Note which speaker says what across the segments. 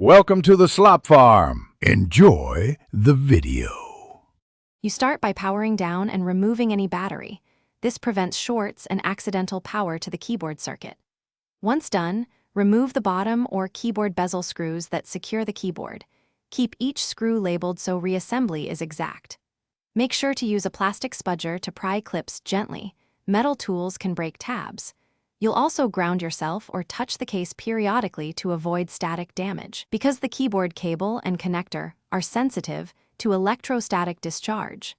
Speaker 1: Welcome to the Slop Farm. Enjoy the video.
Speaker 2: You start by powering down and removing any battery. This prevents shorts and accidental power to the keyboard circuit. Once done, remove the bottom or keyboard bezel screws that secure the keyboard. Keep each screw labeled so reassembly is exact. Make sure to use a plastic spudger to pry clips gently. Metal tools can break tabs. You'll also ground yourself or touch the case periodically to avoid static damage, because the keyboard cable and connector are sensitive to electrostatic discharge.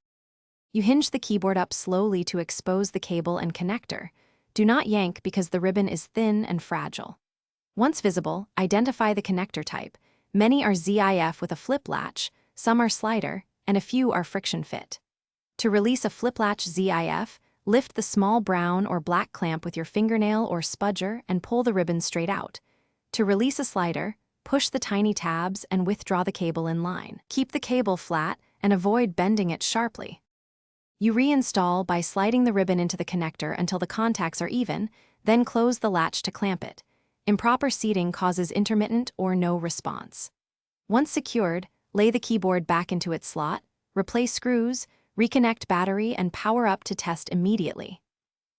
Speaker 2: You hinge the keyboard up slowly to expose the cable and connector. Do not yank because the ribbon is thin and fragile. Once visible, identify the connector type. Many are ZIF with a flip latch, some are slider, and a few are friction fit. To release a flip latch ZIF, lift the small brown or black clamp with your fingernail or spudger and pull the ribbon straight out. To release a slider, push the tiny tabs and withdraw the cable in line. Keep the cable flat and avoid bending it sharply. You reinstall by sliding the ribbon into the connector until the contacts are even, then close the latch to clamp it. Improper seating causes intermittent or no response. Once secured, lay the keyboard back into its slot, replace screws, reconnect battery, and power up to test immediately.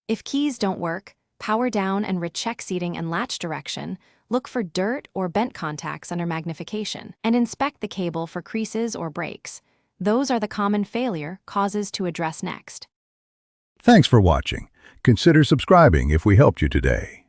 Speaker 2: If keys don't work, power down and recheck seating and latch direction, look for dirt or bent contacts under magnification, and inspect the cable for creases or breaks. Those are the common failure causes to address next.
Speaker 1: Thanks for watching. Consider subscribing if we helped you today.